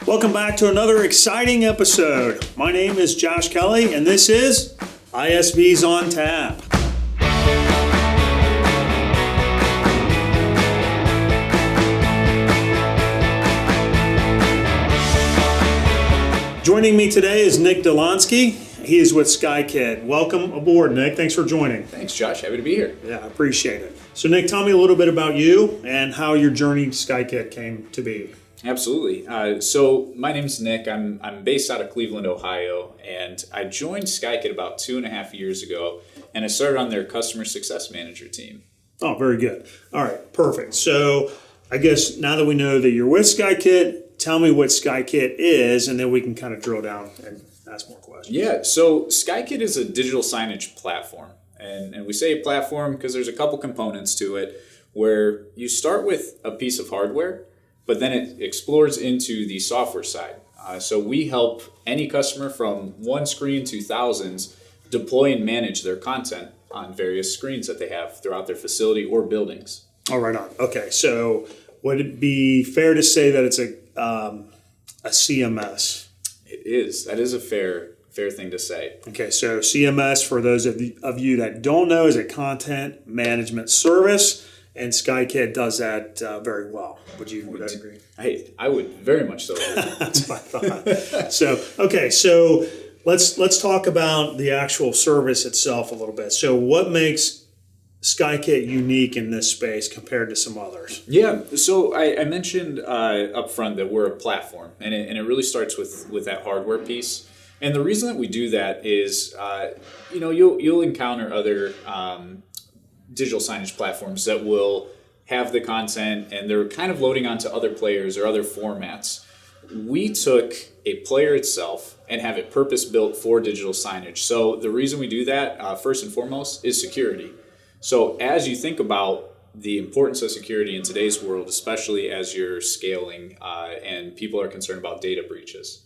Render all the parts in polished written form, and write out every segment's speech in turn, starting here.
Welcome back to another exciting episode. My name is Josh Kelly, and this is ISVs on Tap. Joining me today is Nick Dolansky. He is with Skykit. Welcome aboard, Nick. Thanks for joining. Thanks, Josh. Happy to be here. Yeah, I appreciate it. So, Nick, tell me a little bit about you and how your journey to Skykit came to be. Absolutely. So my name's Nick. I'm based out of Cleveland, Ohio, and I joined Skykit about 2.5 years ago, and I started on their customer success manager team. Oh, very good. All right, perfect. So I guess now that we know that you're with Skykit, tell me what Skykit is, and then we can kind of drill down and ask more questions. Yeah, so Skykit is a digital signage platform, and we say platform because there's a couple components to it where you start with a piece of hardware, but then it explores into the software side. So we help any customer from one screen to thousands deploy and manage their content on various screens that they have throughout their facility or buildings. Oh, right on. Okay, so would it be fair to say that it's a CMS? It is. That is a fair thing to say. Okay, so CMS, for those of you that don't know, is a content management service. And Skykit does that very well. Would I agree? I would very much so agree. That's what I thought. So let's talk about the actual service itself a little bit. So what makes Skykit unique in this space compared to some others? Yeah, so I mentioned up front that we're a platform, and it really starts with that hardware piece. And the reason that we do that is, you'll encounter other digital signage platforms that will have the content and they're kind of loading onto other players or other formats. We took a player itself and have it purpose built for digital signage. So the reason we do that, first and foremost, is security. So as you think about the importance of security in today's world, especially as you're scaling and people are concerned about data breaches,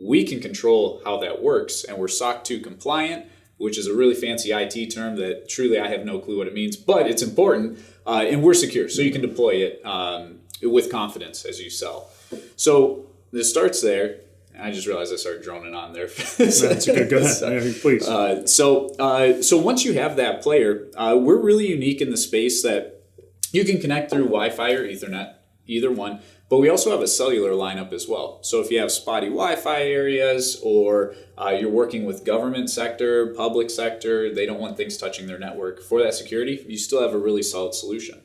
we can control how that works, and we're SOC 2 compliant, which is a really fancy IT term that truly I have no clue what it means, but it's important, and we're secure, so you can deploy it with confidence as you sell. So this starts there, and I just realized I started droning on there. That's okay, go ahead, please. So once you have that player, we're really unique in the space that you can connect through Wi-Fi or Ethernet, either one. But we also have a cellular lineup as well. So if you have spotty Wi-Fi areas or you're working with government sector, public sector, they don't want things touching their network. For that security, you still have a really solid solution.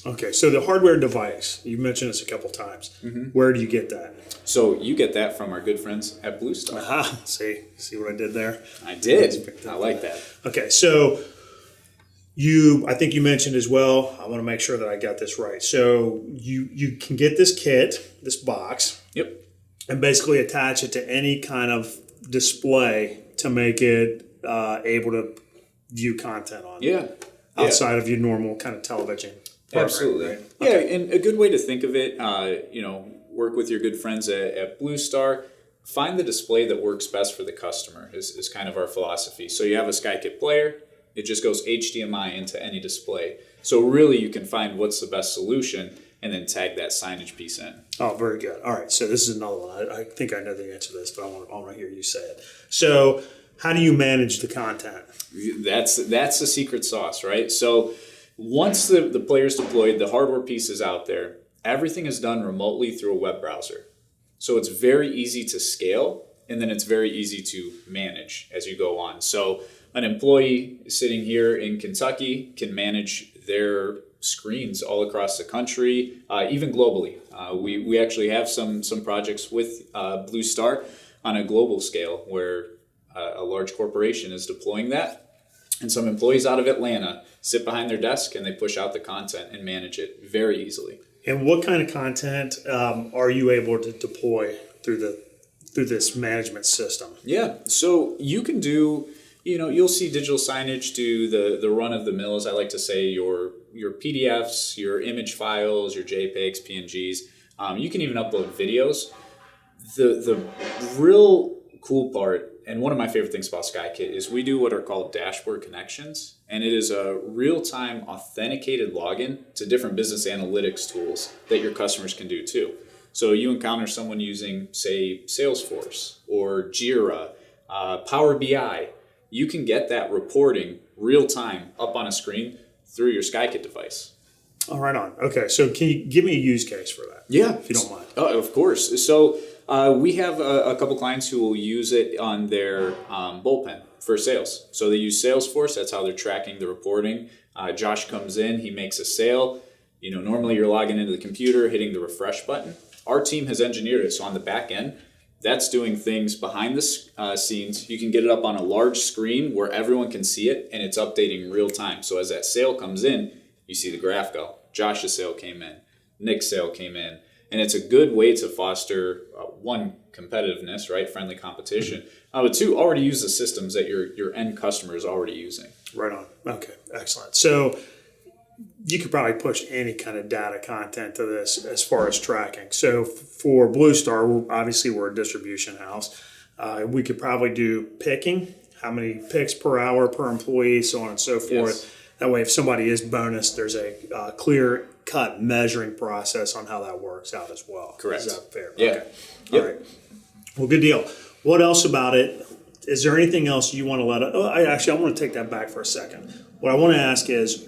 Okay, so the hardware device, you mentioned this a couple times. Mm-hmm. Where do you get that? So you get that from our good friends at BlueStar. Aha, see what I did there? I did. I like that. Okay, so I think you mentioned as well, I want to make sure that I got this right. So you can get this kit, this box. Yep. And basically attach it to any kind of display to make it able to view content on. Yeah. Outside of your normal kind of television program. Absolutely. Right? Yeah, Okay. and a good way to think of it, work with your good friends at BlueStar. Find the display that works best for the customer is kind of our philosophy. So you have a Skykit player. It just goes HDMI into any display. So really you can find what's the best solution and then tag that signage piece in. Oh, very good. All right, so this is another one. I think I know the answer to this, but I want to hear you say it. So how do you manage the content? That's the secret sauce, right? So once the player's deployed, the hardware piece is out there, everything is done remotely through a web browser. So it's very easy to scale, and then it's very easy to manage as you go on. So an employee sitting here in Kentucky can manage their screens all across the country, even globally. We actually have some projects with BlueStar on a global scale where a large corporation is deploying that, and some employees out of Atlanta sit behind their desk and they push out the content and manage it very easily. And what kind of content are you able to deploy through this management system? Yeah, so you can do, you'll see digital signage do the run of the mill, as I like to say, your PDFs, your image files, your JPEGs, PNGs. You can even upload videos. The real cool part, and one of my favorite things about Skykit, is we do what are called dashboard connections, and it is a real-time authenticated login to different business analytics tools that your customers can do too. So you encounter someone using, say, Salesforce or Jira, Power BI, you can get that reporting real time up on a screen through your Skykit device. Oh, right on. Okay, so can you give me a use case for that? Yeah. If you don't mind. Oh, of course. So we have a couple clients who will use it on their bullpen for sales. So they use Salesforce. That's how they're tracking the reporting. Josh comes in, he makes a sale. Normally you're logging into the computer, hitting the refresh button. Our team has engineered it so on the back end, that's doing things behind the scenes. You can get it up on a large screen where everyone can see it, and it's updating real time. So as that sale comes in, you see the graph go. Josh's sale came in, Nick's sale came in, and it's a good way to foster one, competitiveness, right, friendly competition, but two, already use the systems that your end customer is already using. Right on. Okay, excellent. So you could probably push any kind of data content to this as far as tracking. So for BlueStar, obviously we're a distribution house. We could probably do picking, how many picks per hour per employee, so on and so forth. Yes. That way, if somebody is bonused, there's a clear-cut measuring process on how that works out as well. Correct. Is that fair? Yeah. Okay. Yep. All right. Well, good deal. What else about it? Is there anything else you want to let us? I want to take that back for a second. What I want to ask is,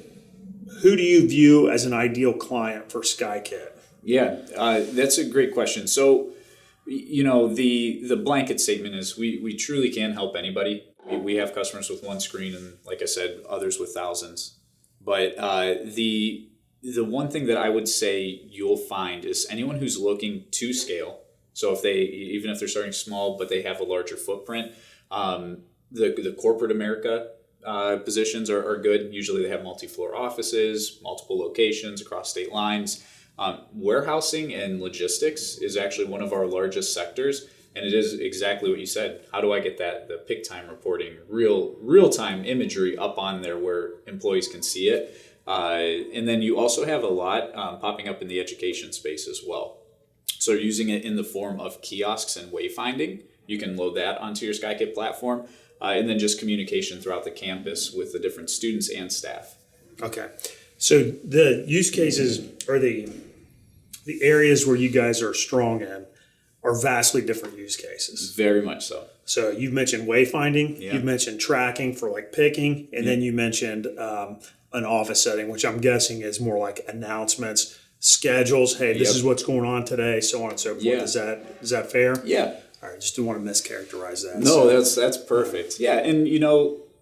who do you view as an ideal client for Skykit? Yeah, that's a great question. So, the blanket statement is we truly can help anybody. We have customers with one screen and, like I said, others with thousands. But the one thing that I would say you'll find is anyone who's looking to scale. So even if they're starting small, but they have a larger footprint, the corporate America positions are good. Usually they have multi-floor offices, multiple locations across state lines. Warehousing and logistics is actually one of our largest sectors, and it is exactly what you said. How do I get the pick time reporting, real-time imagery up on there where employees can see it? And then you also have a lot popping up in the education space as well. So using it in the form of kiosks and wayfinding, you can load that onto your Skykit platform. And then just communication throughout the campus with the different students and staff. Okay. So the use cases or the areas where you guys are strong in are vastly different use cases. Very much so. So you've mentioned wayfinding, yeah. You've mentioned tracking for like picking, and then you mentioned an office setting, which I'm guessing is more like announcements, schedules. Hey, this is what's going on today, so on and so forth. Yeah. Is that fair? Yeah. All right, just don't want to mischaracterize that. No, that's perfect. Yeah, and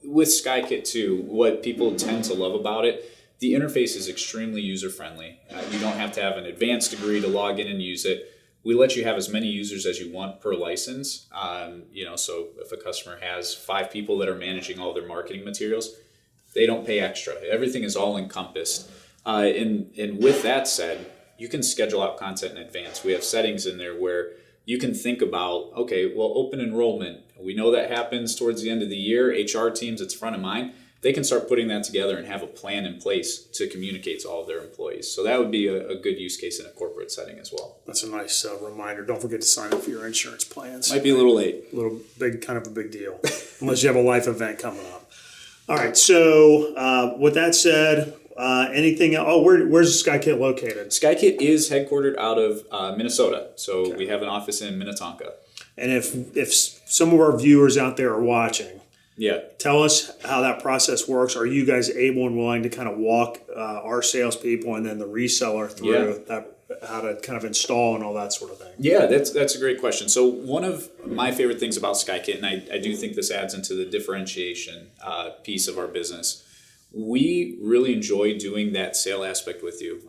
with Skykit too, what people tend to love about it, the interface is extremely user-friendly. You don't have to have an advanced degree to log in and use it. We let you have as many users as you want per license. So if a customer has 5 people that are managing all their marketing materials, they don't pay extra. Everything is all encompassed. And with that said, you can schedule out content in advance. We have settings in there where you can think about, okay, well, open enrollment. We know that happens towards the end of the year. HR teams, it's front of mind. They can start putting that together and have a plan in place to communicate to all of their employees. So that would be a good use case in a corporate setting as well. That's a nice reminder. Don't forget to sign up for your insurance plans. Might be a little late. Kind of a big deal, unless you have a life event coming up. All right. So with that said, anything else? Oh, where's Skykit located? Skykit is headquartered out of Minnesota. So we have an office in Minnetonka. And if some of our viewers out there are watching, tell us how that process works. Are you guys able and willing to kind of walk our salespeople and then the reseller through that, how to kind of install and all that sort of thing? Yeah, that's a great question. So one of my favorite things about Skykit, and I do think this adds into the differentiation piece of our business, we really enjoy doing that sale aspect with you.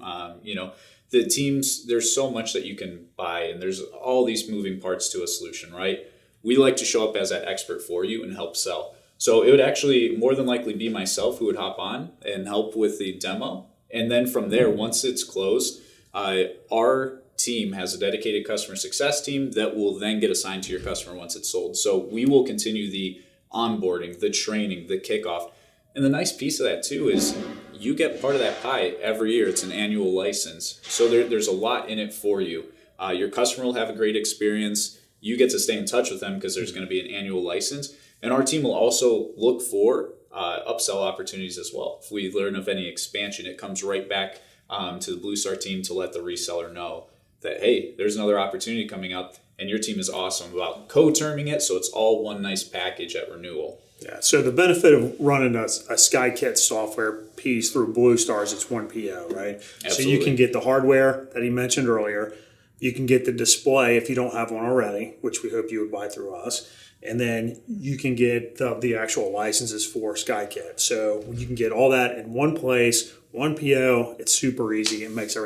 The teams, there's so much that you can buy, and there's all these moving parts to a solution, right? We like to show up as that expert for you and help sell. So it would actually more than likely be myself who would hop on and help with the demo. And then from there, once it's closed, our team has a dedicated customer success team that will then get assigned to your customer once it's sold. So we will continue the onboarding, the training, the kickoff. And the nice piece of that too is you get part of that pie every year. It's an annual license. So there's a lot in it for you. Your customer will have a great experience. You get to stay in touch with them because there's going to be an annual license. And our team will also look for upsell opportunities as well. If we learn of any expansion, it comes right back to the BlueStar team to let the reseller know that, hey, there's another opportunity coming up, and your team is awesome about co-terming it, so it's all one nice package at renewal. Yeah, so the benefit of running a Skykit software piece through BlueStar is it's one PO, right? Absolutely. So you can get the hardware that he mentioned earlier. You can get the display if you don't have one already, which we hope you would buy through us. And then you can get the actual licenses for Skykit. So you can get all that in one place, one PO. It's super easy. It makes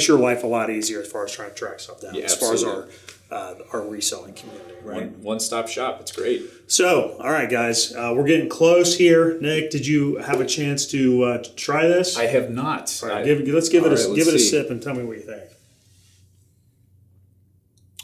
your life a lot easier as far as trying to track stuff down. Yeah, as far as absolutely. our reselling community, right? One-stop shop. It's great. So, all right, guys, we're getting close here. Nick, did you have a chance to try this? I have not. All right, let's give it a see. sip and tell me what you think.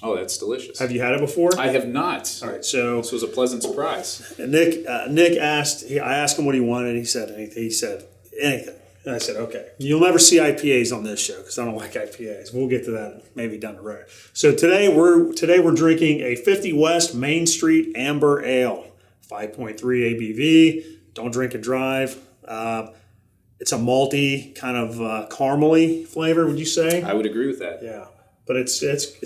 Oh, that's delicious. Have you had it before? I have not. All right, so This was a pleasant surprise. Nick asked. I asked him what he wanted. He said anything. He said anything. And I said, okay. You'll never see IPAs on this show because I don't like IPAs. We'll get to that maybe down the road. So today we're drinking a 50 West Main Street Amber Ale, 5.3 ABV. Don't drink and drive. It's a malty kind of caramely flavor. Would you say? I would agree with that. Yeah, but it's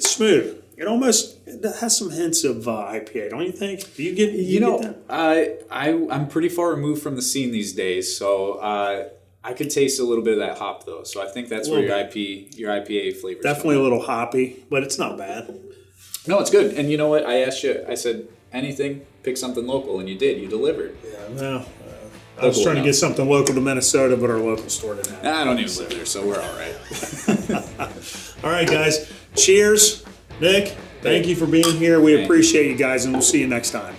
smooth. It has some hints of IPA, don't you think? Do you get get that? I'm pretty far removed from the scene these days, so I could taste a little bit of that hop though. So I think that's where your IPA flavor. Definitely a little hoppy, but it's not bad. No, it's good. And you know what? I asked you. I said anything, pick something local, and you did. You delivered. Yeah, no. I was trying to get something local to Minnesota, but our local store didn't have it. I don't even live there, so we're all right. All right, guys. Cheers. Nick, thank you for being here. We appreciate you guys, and we'll see you next time.